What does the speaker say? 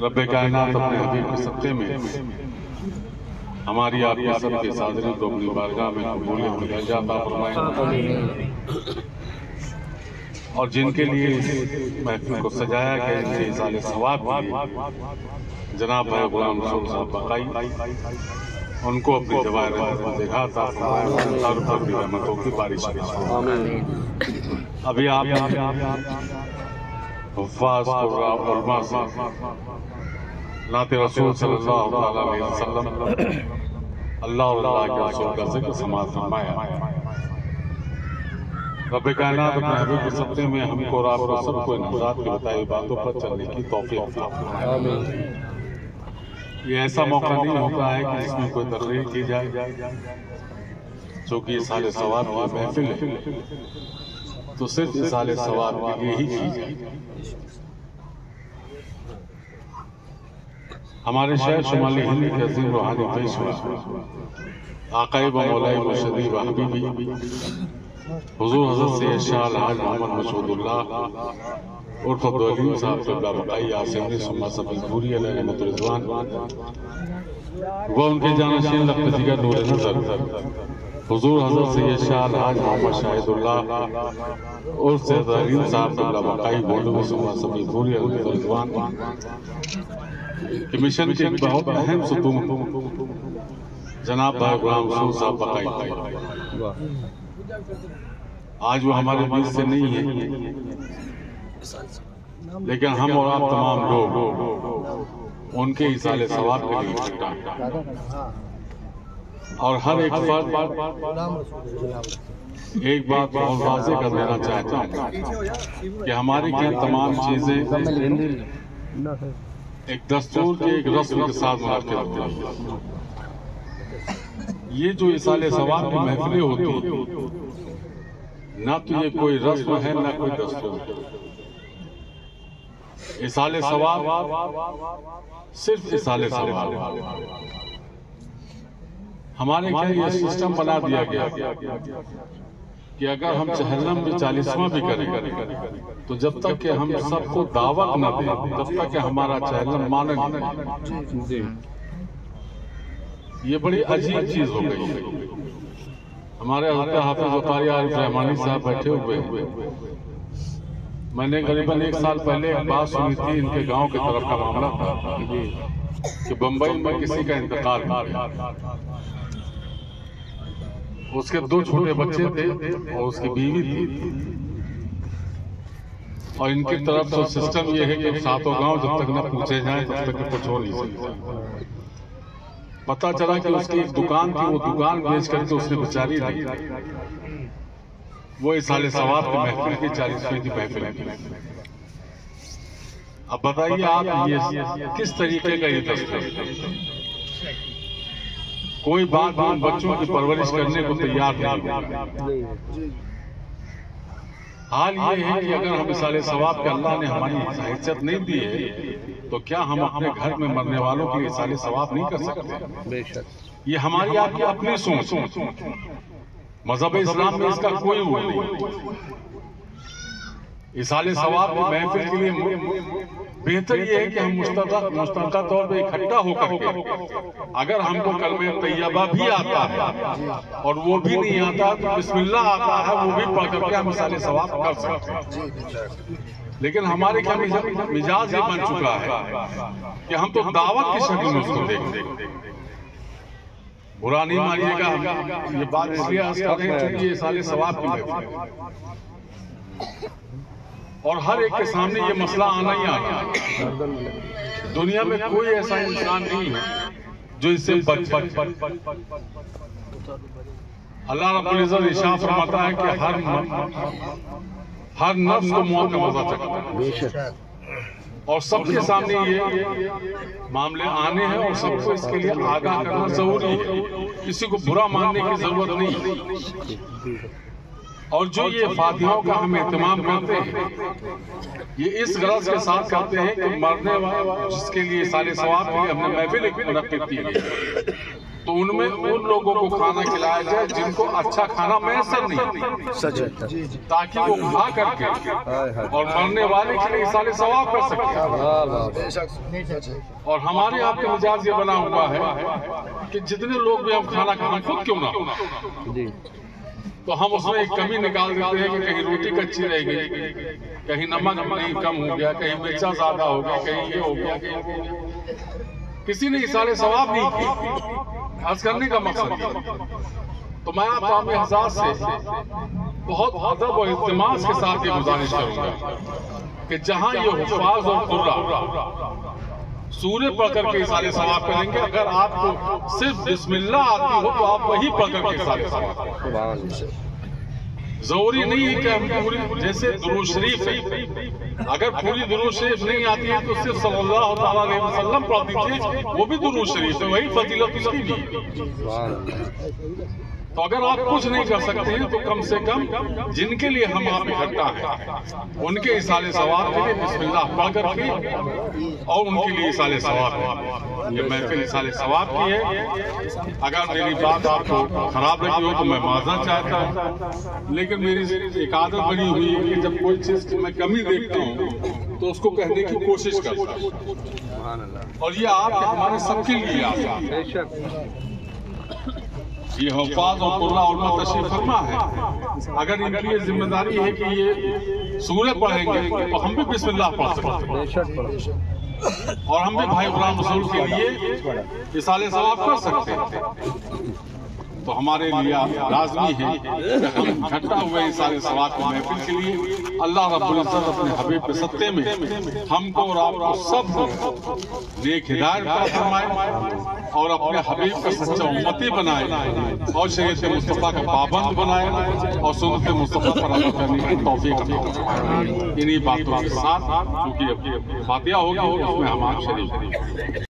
रब्बे कायनात अपने हबीब के सत्ते में हमारी आपकी सबके सादरी को अपनी बारगाह में कबूलियत में दर्जा अता फरमाए। और जिनके लिए इस महफिल को सजाया गया, इनके इज़ाले सवाब के लिए जनाब भाई गुलाम रसूल साहब बकाई उनको अपनी जवाहर देखा अता फरमाए और अपनी रहमतों की बारिश फरमाए। अभी आप हुफ़्फ़ाज़ उलमा से नाते रसूल सल्लल्लाहु अलैहि वसल्लम अल्लाह और अल्लाह के रसूल का ज़िक्र समाअत फरमाया। रब्बे कायनात अपने हबीब के सत्ते में हमको और आपको सबको इन हज़रात की बताई बातों पर चलने की तौफ़ीक़ अता फरमाए। ये ऐसा मौका नहीं होता है कि जिसमें कोई तकरीर की जाए, चूँकि ये साले सवाब की महफिल है तो सिर्फ इसाले सवाब के लिए ही की जाए। हमारे शहर शुमाली हिंद के अजीम रूहानी पेशवा आक़ाए व मौलाए मुर्शिदी व हबीबी हुज़ूर हज़रत सैयद शाह अलहाज मोहम्मद मशहूदुल्लाह उर्फ अब्दुल साहब क़िबला बक़ाई आसिमी सुम्मा सबूरी अलैहि रहमतुर रिज़वान व उनके जानशीन लक़्त जिगर नूर नज़र हुज़ूर हज़रत सैयद शाह अलहाज मोहम्मद शाहिदुल्लाह उर्फ सैयद अलीम साहब क़िबला बक़ाई बोलू सुम्मा सबूरी अलैहि रहमतुर रिज़वान कि मिशन के बहुत अहम सुतून जनाब भाई गुलाम रसूल साहब बकाई। आज वो हमारे बीच से नहीं है, लेकिन हम और आप तमाम लोग उनके इसाले सवाब के लिए इकट्ठा हैं। और हर एक फर्द एक बात बहुत वाज़ेह कर देना चाहता हूँ कि हमारी क्या तमाम चीज़ें एक दस्तूर के एक रस्म के साथ मुनाकिब होती है। ये जो इसाले सवाब की महफिलें होती हैं, ना तो ये कोई रस्म है ना कोई दस्तूर। इसाले सवाब सिर्फ इसाले सवाब। हमारे क्या ये सिस्टम बना दिया गया कि अगर हम जहन्नम में 40वां भी करें तो जब तक कि हम सबको दावत न दें तब तक कि हमारा जहन्नम माना नहीं। ये बड़ी अजीब चीज हो गई है। हमारे हज़रत हाफिज़ क़ारी आरिफ रहमानी साहब बैठे हुए हैं। मैंने करीबन 1 साल पहले एक बात सुनी थी, इनके गांव की तरफ का मामला था कि बम्बई में किसी का इंतकाल हो गया। उसके 2 छोटे बच्चे थे और उसकी बीवी थी। और इनकी तरफ से सिस्टम ये है कि सातों गांव जब तक न पूछे जाएं तब तक कुछ हो नहीं सकता। पता चला कि उसकी एक दुकान थी, वो दुकान बेच करके उसने बेचारी दी। वो इसाले सवाब की महफिल की 40वीं की महफिल की। अब बताइए आप ये किस तरीके का ये तस्वीर। कोई बात उन बच्चों की परवरिश करने को तैयार नहीं। हाल ये है कि अगर हम इसाले सवाब के अल्लाह ने हमारी हैसियत नहीं दी है तो क्या हम अपने घर में मरने वालों के लिए इसाले सवाब नहीं कर सकते? ये हमारी आपकी अपनी सोच। मजहब इस्लाम में इसका कोई वो नहीं। इसाले सवाब की महफिल के लिए बेहतर ये है कि हम मुश्तरका तौर पे इकट्ठा होकर के अगर हमको कलमे तैयबा भी आता है और वो भी नहीं आता तो बिस्मिल्लाह आता है, वो भी पढ़ करके हम इसाले सवाब कर सकते हैं। लेकिन हमारे क्या मिजाज ये बन चुका है कि हम तो दावत की शक्ल में उसको देखते हैं। बुरा नहीं मानिएगा, ये बात इसलिए अर्ज कर रहे हैं क्योंकि ये इसाले सवाब की महफिल है और हर एक के सामने ये मसला आना ही आना है। दुनिया में कोई ऐसा इंसान नहीं है जो इससे बच। अल्लाह रब्बुल इज्जत इरशाद फरमाता है कि हर नफ्स को मौत का मजा चखता है और सबके सामने ये मामले आने हैं और सबको इसके लिए आगाह करना जरूरी है। किसी को बुरा मानने की जरूरत नहीं है। और जो ये फातिहाओं का हम एहतमाम करते हैं ये इस गरज के साथ करते हैं कि मरने वाले जिसके लिए साले सवाब के लिए हमने महफिल मुनक्किद की है तो उनमें उन लोगों को खाना खिलाया जाए जिनको अच्छा खाना मैसर नहीं, सच है, ताकि वो खा करके और मरने वाले के लिए इसाले सवाब कर सके। और हमारे यहाँ के मिजाज ये बना हुआ है कि जितने लोग भी हम खाना खाना खुद क्यों ना, तो हम उसमें एक कमी निकाल देते हैं कि कहीं रोटी कच्ची रह गई, कहीं नमक नहीं कम हो गया, कहीं मिर्चा ज्यादा हो गया, कहीं ये हो गया, कहीं किसी ने इसाले सवाब नहीं की, हज करने का मकसद। तो मैं आप आम हज़ार से बहुत अदब और इल्तिमास के साथ ये गुजारिश करूंगा कि जहां ये हुफ़ाज़ और कुर्रा सूर्य पढ़ करके इसाले सवाब करेंगे, अगर आपको सिर्फ बिस्मिल्लाह आती हो तो आप वही पढ़ करके इसाले सवाब करें। जरूरी नहीं है कि हम पूरी, जैसे दुरूद शरीफ है, अगर पूरी दुरूद शरीफ नहीं आती है तो सिर्फ सल्लल्लाहु अलैहि वसल्लम पढ़ दीजिए, वो भी दुरूद शरीफ है, वही फजीलत उसकी भी। तो अगर आप कुछ नहीं कर सकते हैं तो कम से कम जिनके लिए हम आप इकट्ठा हैं उनके इसाले सवाब के लिए बिस्मिल्लाह पढ़ करके और उनके लिए इसाले सवाब है। ये महफिल इसाले सवाब की है। अगर मेरी बात आपको खराब लगी हो तो मैं माजरत चाहता हूँ, लेकिन मेरी एक आदत बनी हुई है कि जब कोई चीज की मैं कमी देखता हूँ तो उसको कहने की कोशिश करता हूँ, और ये आप हमारे सबके लिए आसान है। ये हुफ़ाज़ और कुर्रा उलमा तशरीफ फरमा है, अगर इनकी ये जिम्मेदारी है कि ये सूरह पढ़ेंगे तो हम भी बिस्मिल्लाह पढ़ सकते हैं, और हम भी भाई गुलाम रसूल के लिए इसाले सवाब कर सकते हैं। तो हमारे लिए लाजमी है कि हम इकट्ठा हुए इसाले सवाब की महफिल के लिए अल्लाह रब्बुल इज्जत अपने हबीब के सत्ते में हमको और आपको सब नेक हिदायत फरमाए और अपने हबीब का सच्चा उम्मती बनाए और शरीयत मुस्तफ़ा का पाबंद बनाए और सुन्नत मुस्तफ़ा पर अमल करने की तौफीक अता फरमाए। इन्हीं बातों के साथ, क्योंकि फातिहा होगी उसमें हम आप शरीफ